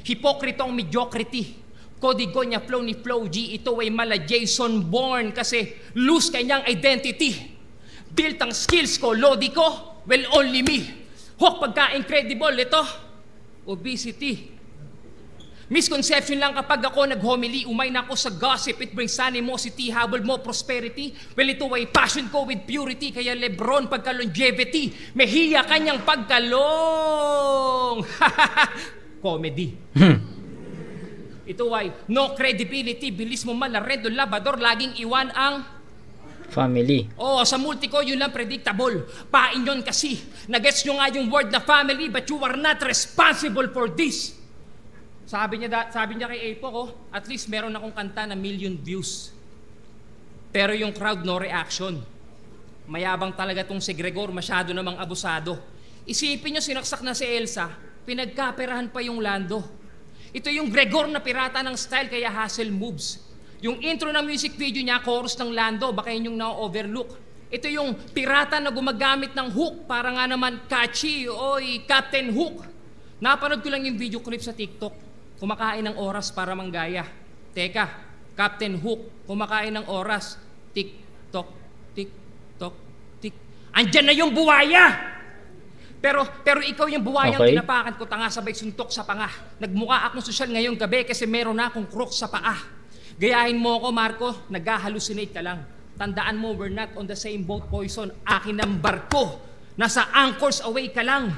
Hipokritong mediocrity. Kodigo niya flow ni Flow G, ito ay mala Jason Bourne kasi loose kanyang identity. Built ang skills ko, lodi ko, well only me. Hok pagka-incredible, ito, obesity. Misconception lang kapag ako nag-homily, umay na ako sa gossip, it brings animosity, habol mo prosperity. Well, ito ay passion ko with purity, kaya Lebron pagka-longevity, mehiya kanyang pagkalong. Comedy. Ito ay no credibility, bilis mo malaredo, labador, laging iwan ang family. Oh, sa multi ko yun lang predictable. Pain yun kasi. Nagets nyo nga yung word na family, but you are not responsible for this. Sabi niya kay Apo ko, at least meron akong kanta na 1,000,000 views. Pero yung crowd no reaction. Mayabang talaga tong si Gregor, masyado namang abusado. Isipin nyo sinaksak na si Elsa, pinagkaperahan pa yung Lando. Ito yung Gregor na pirata ng style kaya hustle moves. Yung intro ng music video niya, chorus ng Lando, baka yun yung na-overlook. Ito yung pirata na gumagamit ng hook para nga naman catchy, oy, Captain Hook. Napanood ko lang yung video clip sa TikTok. Kumakain ng oras para manggaya. Teka, Captain Hook, kumakain ng oras. TikTok, TikTok, tik. Andyan na yung buwaya! Pero ikaw yung buwayang tinapakan ko, tanga sabay suntok sa panga. Nagmukha akong sosyal ngayong gabi kasi meron na akong crook sa paa. Gayahin mo ako, Marco, nag-hallucinate ka lang. Tandaan mo, we're not on the same boat, Poison. Akin ang barko. Nasa anchors away ka lang.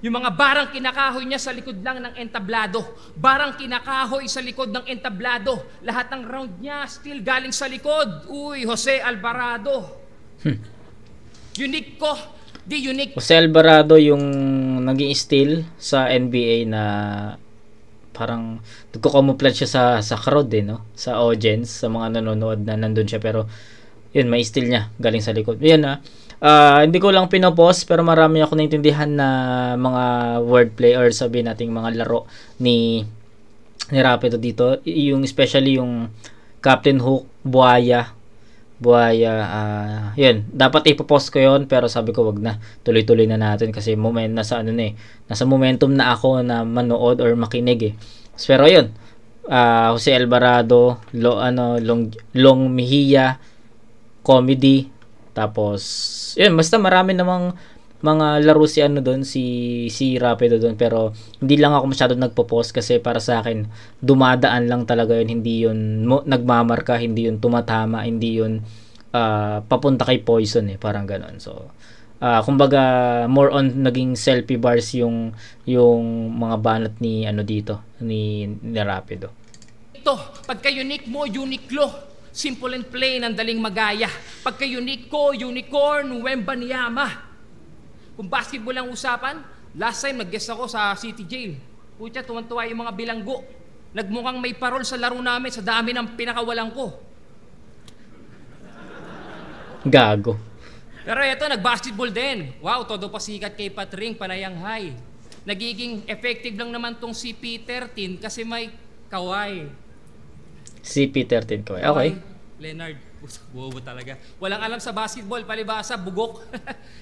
Yung mga barang kinakahoy niya sa likod lang ng entablado. Barang kinakahoy sa likod ng entablado. Lahat ng round niya still galing sa likod. Uy, Jose Alvarado. Unique ko. Di unique. Jose Alvarado yung naging steal sa NBA na parang nagko-camouflage siya sa crowd no? Sa audience, sa mga nanonood na nandun siya, pero yun, may steal niya galing sa likod. Yan hindi ko lang pinopost, pero marami ako naintindihan na mga wordplay or sabihin nating mga laro ni Rapido dito, yung especially yung Captain Hook, Buhaya, yun, dapat ipopost ko yun, pero sabi ko wag na, tuloy-tuloy na natin kasi nasa momentum na ako na manood or makinig pero yun, Jose Alvarado, Long Mejia, comedy, tapos yun, basta marami namang mga laro si si Rapido doon, pero hindi lang ako masyado nagpo-post kasi para sa akin dumadaan lang talaga yun, hindi yun nagmamarka, hindi yun tumatama, hindi yun papunta kay Poison parang ganoon. So kumbaga more on naging selfie bars yung mga banat ni dito ni Rapido. Ito, pagka unique mo, Uniqlo. Simple and plain, ang daling magaya. Pagka unique ko, Unicorn, Wembanyama. Kung basketball ang usapan, last time nag-guest ako sa City Jail. Pucha, tuwan-tuwa yung mga bilanggo. Nagmukhang may parol sa laro namin sa dami ng pinakawalan ko. Gago. Pero eto, nag-basketball din. Wow, todo pasikat kay Patring, panayang high. Nagiging effective lang naman tong CP13 kasi may kaway. CP13 kaway, okay. Leonard, bobo talaga. Walang alam sa basketball, palibasa, bugok.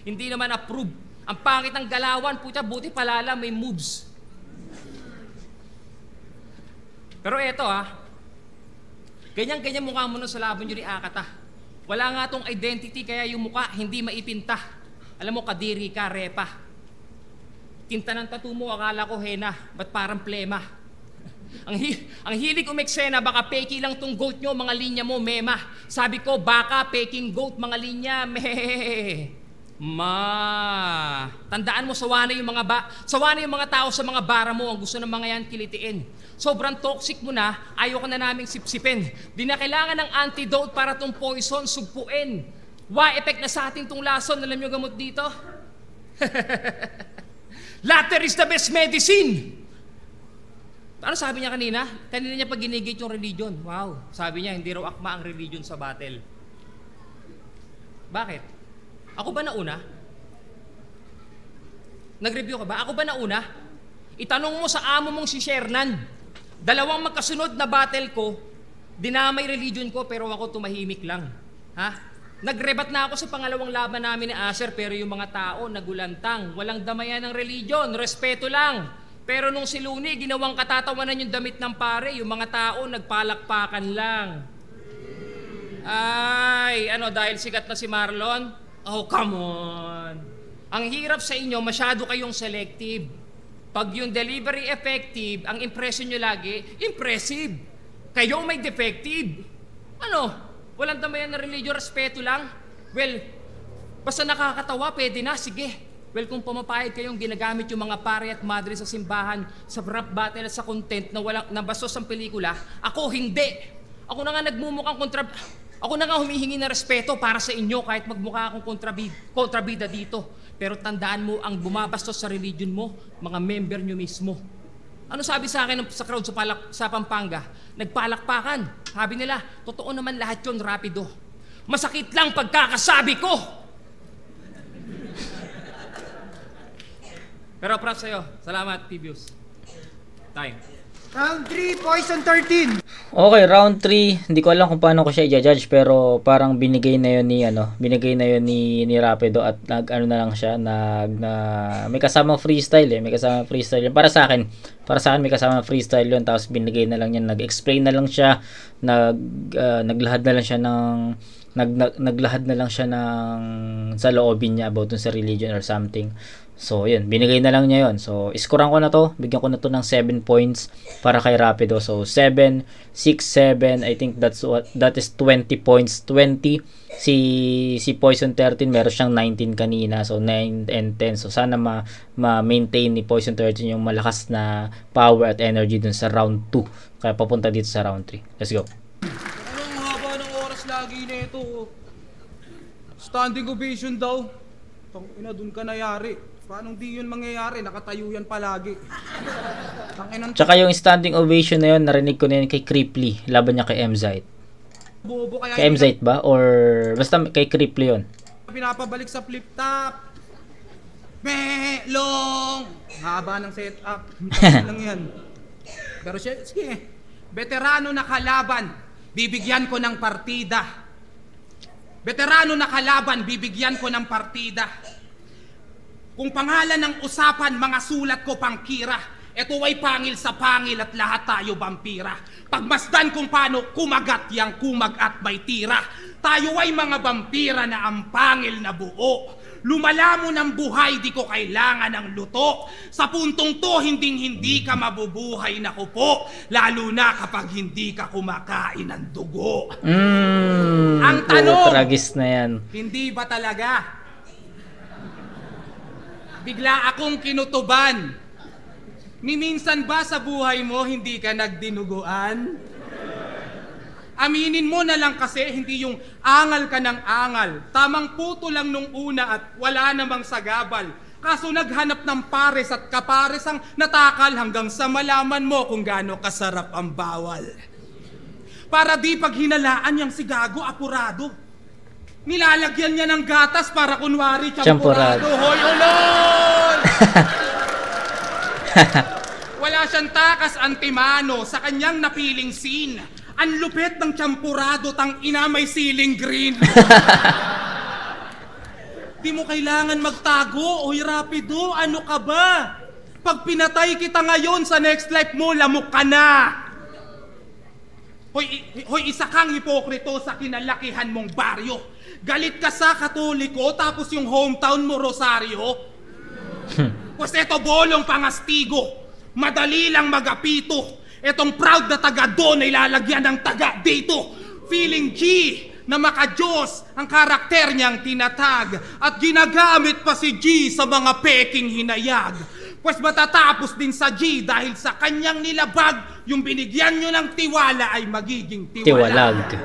Hindi naman approve. Ang pangit ng galawan, puta, buti palala, may moves. Pero eto ganyan-ganyan mukha mo nun sa laban yun ni Akata. Wala nga tong identity, kaya yung mukha hindi maipinta. Alam mo, kadiri ka, repa. Tinta ng tattoo mo, akala ko hena, ba't parang plema? Ang hilig umeksena, baka peki lang tong goat nyo, mga linya mo, mema. Sabi ko, baka peking goat, mga linya, Tandaan mo, sawa na yung mga tao sa mga bara mo, ang gusto ng mga yan kilitiin. Sobrang toxic mo na, ayoko na naming sipsipin. Di na kailangan ng antidote para tong poison sugpuin. Why effect na sa ating tong lason, alam nyo gamot dito? Laughter is the best medicine. Ano sabi niya kanina? Kanina niya pag ginigit yung religion. Wow. Sabi niya, hindi raw akma ang religion sa battle. Bakit? Ako ba nauna? Nag-review ka ba? Ako ba nauna? Itanong mo sa amo mong si Shernan. Dalawang magkasunod na battle ko, dinamay religion ko pero ako tumahimik lang. Ha? Nagrebat na ako sa pangalawang laban namin ni Acer pero yung mga tao nagulantang. Walang damayan ng religion, respeto lang. Pero nung si Looney, ginawang katatawanan yung damit ng pare, yung mga tao nagpalakpakan lang. Ay, ano, dahil sikat na si Marlon? Oh, come on. Ang hirap sa inyo, masyado kayong selective. Pag yung delivery effective, ang impression nyo lagi, impressive. Kayo may defective. Ano? Walang damayan na religion, respeto lang? Well, basta nakakatawa, pwede na, sige. Well, kung pumapayag kayong ginagamit yung mga pare at madre sa simbahan, sa rap battle at sa content na walang nabastos ang pelikula, ako hindi. Ako na nga nagmumukhang ako na nga humihingi ng respeto para sa inyo kahit magmukha akong kontrabida dito. Pero tandaan mo, ang bumabastos sa religion mo, mga member nyo mismo. Ano sabi sa akin sa crowd sa Pampanga? Nagpalakpakan. Sabi nila, totoo naman lahat yun, rapido. Masakit lang pagkakasabi ko. Pero props sa'yo. Salamat, Tibius. Time. Round 3, Poison 13. Okay, round 3. Hindi ko alam kung paano ko siya i-judge pero parang binigay na 'yon ni Rapido at nag-ano na lang siya, may kasamang freestyle may kasamang freestyle yun. Para sa akin may kasamang freestyle yun, tapos binigay na lang niya, nag-explain na lang siya, naglahad na lang siya ng naglahad na lang siya ng sa loobin niya about dun sa religion or something. So, yun. Binigay na lang niya yun. So, iskoran ko na to. Bigyan ko na to ng 7 points para kay Rapido. So, 7, 6, 7. I think that is 20 points. 20. Si Poison 13, meron siyang 19 kanina. So, 9 and 10. So, sana ma-maintain ni Poison 13 yung malakas na power at energy dun sa round 2. Kaya papunta dito sa round 3. Let's go. Anong haba ng oras lagi na ito? Standing ovation daw. Tangina, dun ka nayari. Paano di yun mangyayari? Nakatayo yan palagi. Tsaka yung standing ovation na yun, narinig ko na yun kay Cripply. Laban niya kay M-Zite. Bobo kaya kay M-Zite ba? Or basta kay Cripply yun. Pinapabalik sa flip top. Melong! Haba ng setup. Lang yan. Pero siya, sige. Veterano na kalaban, bibigyan ko ng partida. Veterano na kalaban, bibigyan ko ng partida. Kung pangalan ng usapan, mga sulat ko pangkira. Ito ay pangil sa pangil at lahat tayo vampira. Pagmasdan kung paano kumagat yang kumagat may tira. Tayo ay mga vampira na ang pangil na buo. Lumalamon ng buhay, di ko kailangan ng luto. Sa puntong to, hindi ka mabubuhay na kupo. Lalo na kapag hindi ka kumakain ng dugo. Ang tanong, tragis na yan. hindi ba talaga? Bigla akong kinutuban. Minsan ba sa buhay mo hindi ka nagdinuguan? Aminin mo na lang kasi hindi yung angal ka ng angal. Tamang puto lang nung una at wala namang sagabal. Kaso naghanap ng pares at kapares ang natakal hanggang sa malaman mo kung gaano kasarap ang bawal. Para di pag hinalaan niyang si Gago apurado. Nilalagyan niya ng gatas para kunwari champurado. Hoy, ulol! Wala siyang takas antimano sa kanyang napiling scene. Ang lupit ng champurado, tang ina may siling green. Di mo kailangan magtago. Hoy, Rapido, ano ka ba? Pag pinatay kita ngayon sa next life mo, lamok ka na. Hoy, isa kang hipokrito sa kinalakihan mong baryo. Galit ka sa Katoliko tapos yung hometown mo Rosario. Pues eto bolong pangastigo. Madali lang magapito. Etong proud na taga doon ay lalagyan ng taga dito. Feeling G na maka-Diyos ang karakter niyang tinatag. At ginagamit pa si G sa mga peking hinayag. Pues matatapos din sa G dahil sa kanyang nilabag. Yung binigyan nyo ng tiwala ay magiging tiwalag.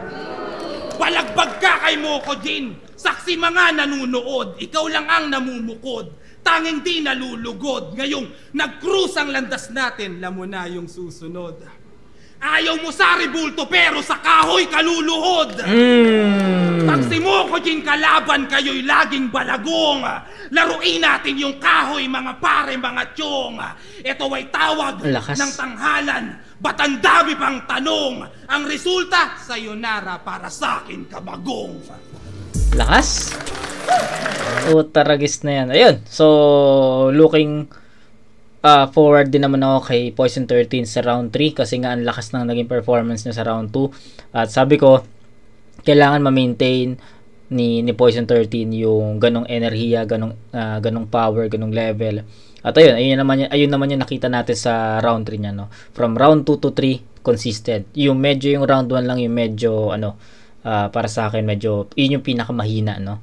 Balagbag ka kay Moko Jin. Saksi mga nanunood, ikaw lang ang namumukod. Tanging di nalulugod. Ngayong nag-cruise ang landas natin, lamo na yung susunod. Ayaw mo sa rebulto pero sa kahoy kaluluhod. Saksi mo ko din kalaban kayo'y laging balagong. Laruin natin yung kahoy mga pare mga tiyong. Ito ay tawag ng tanghalan. Ba't ang dami pang tanong? Ang resulta, sayonara para sa akin kabagong. Lakas. Taragis na yan. Ayun. So, looking forward din naman ako kay Poison 13 sa round 3 kasi nga ang lakas ng naging performance niya sa round 2. At sabi ko, kailangan ma-maintain ni Poison 13 yung ganong enerhiya, ganong power, ganong level. At ayun naman yung nakita natin sa round 3 niya, no. From round 2 to 3 consistent. Yung round 1 lang yung medyo para sa akin medyo yun yung pinakamahina, no.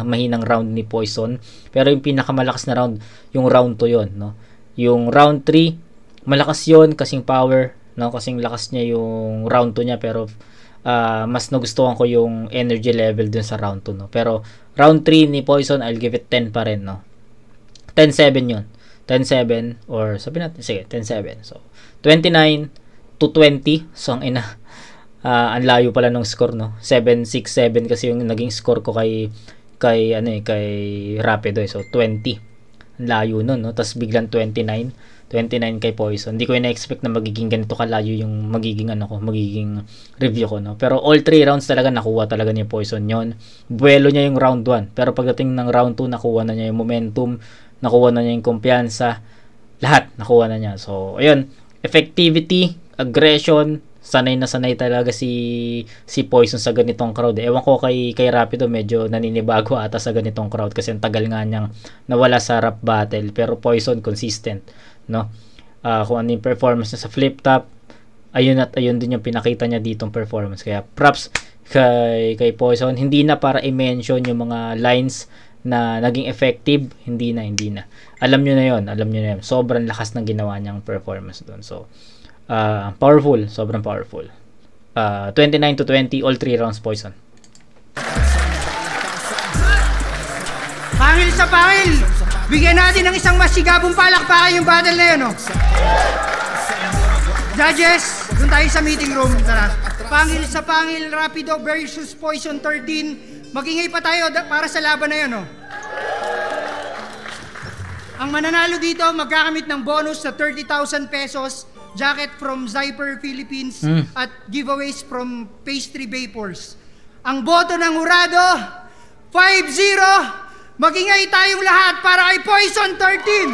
Mahinang round ni Poison. Pero yung pinakamalakas na round yung round 2 yon, no. Yung round 3 malakas yon kasing power, no, kasing lakas niya yung round 2 niya, pero mas nagustuhan ko yung energy level dun sa round 2, no. Pero round 3 ni Poison, I'll give it 10 pa rin, no. 10-7 yun. 10-7 or sabi natin, sige, 10-7. So, 29 to 20. So, ang layo pala ng score, no. 7-6-7 kasi yung naging score ko kay Rapido, So, 20. Ang layo nun, no. Tapos biglang 29 kay Poison. Hindi ko na-expect na magiging ganito kalayo yung magiging review ko, no. Pero all 3 rounds talaga nakuha talaga ni Poison yon. Buwelo niya yung round 1. Pero pagdating ng round 2, nakuha na niya yung momentum, nakuha na niya yung kumpiyansa, lahat nakuha na niya. So, ayun, effectivity, aggression, sanay na sanay talaga si Poison sa ganitong crowd. Ewan ko kay Rapido, medyo naninibago ata sa ganitong crowd kasi ang tagal nga niyang nawala sa rap battle, pero Poison consistent, no. Kung ano yung performance niya sa flip top, ayun din yung pinakita niya ditong performance. Kaya props kay Poison. Hindi na para i-mention yung mga lines na naging effective, hindi na. Alam nyo na yun. Sobrang lakas ng ginawa niyang performance doon. So, powerful, sobrang powerful. 29 to 20, all 3 rounds Poison. Pangil sa pangil! Bigyan natin ng isang masigabong palakpakan yung battle na yun, no? Judges, doon tayo sa meeting room. Tara. Pangil sa pangil, Rapido versus Poison 13. Magingay pa tayo para sa laban na yun, no? Ang mananalo dito, magkakamit ng bonus na 30,000 pesos, jacket from Zyper Philippines, at giveaways from Pastry Vapors. Ang boto ng hurado, 5-0. Magingay tayong lahat para kay Poison 13.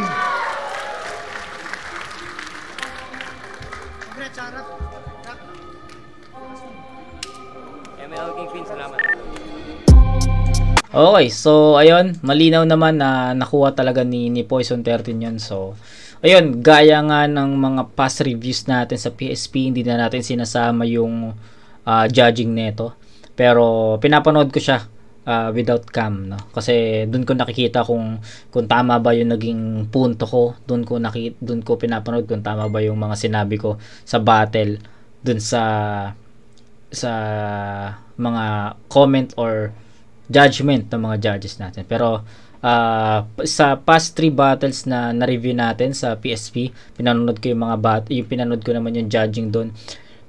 Congrats, Arap. ML Kingpin, salamat. Okay, so ayun, malinaw naman na nakuha talaga ni Poison 13 yun. So, ayun, gaya nga ng mga past reviews natin sa PSP, hindi na natin sinasama yung judging neto. Pero pinapanood ko siya without cam, no? Kasi doon ko nakikita kung tama ba yung naging punto ko, doon ko pinapanood kung tama ba yung mga sinabi ko sa battle, doon sa mga comment or judgment ng mga judges natin. Pero sa past 3 battles na na-review natin sa PSP, pinanood ko yung pinanood ko naman yung judging doon.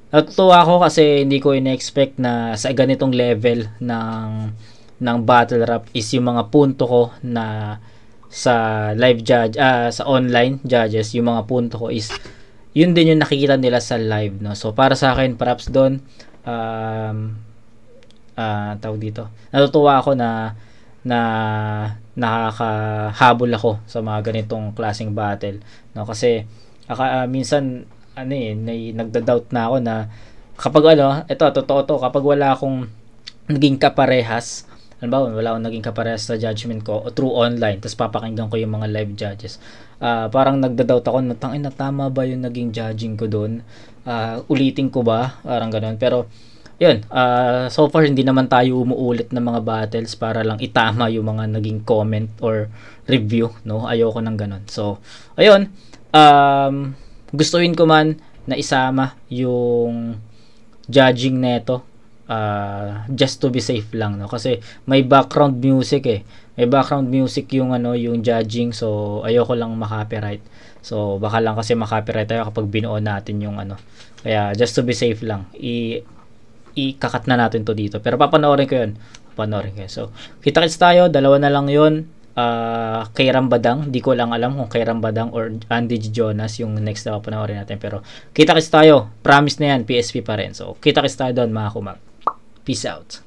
Natutuwa ako kasi hindi ko ina-expect na sa ganitong level ng battle rap is yung mga punto ko na sa live judge, sa online judges, yung mga punto ko is yun din yung nakikita nila sa live, no. So para sa akin, props doon. Tawag dito, natutuwa ako na nakakahabol ako sa mga ganitong klaseng battle, no. Kasi minsan nagda-doubt na ako na kapag ito totoo to, kapag wala akong naging kaparehas, wala akong naging kaparehas sa judgment ko through online, tapos papakinggan ko yung mga live judges, parang nagda-doubt ako na tama ba yung naging judging ko doon, ulitin ko ba, parang ganoon. Pero yun, so far hindi naman tayo umuulit ng mga battles para lang itama yung mga naging comment or review, no. Ayoko ng ganon. So ayun, gustuin ko man na isama yung judging neto just to be safe lang, no, kasi may background music may background music yung yung judging, so ayoko lang ma-copyright. So baka lang kasi ma-copyright tayo kapag binuo natin yung kaya just to be safe lang, ikakat na natin to dito, pero papanoorin ko yun. So kita-kits tayo, dalawa na lang yun. Kay Rambadang, di ko lang alam kung kay Rambadang or Andy G. Jonas yung next na papanoorin natin, pero kita-kits tayo, promise na yan, PSP pa rin. So kita-kits tayo doon mga kumag. Peace out.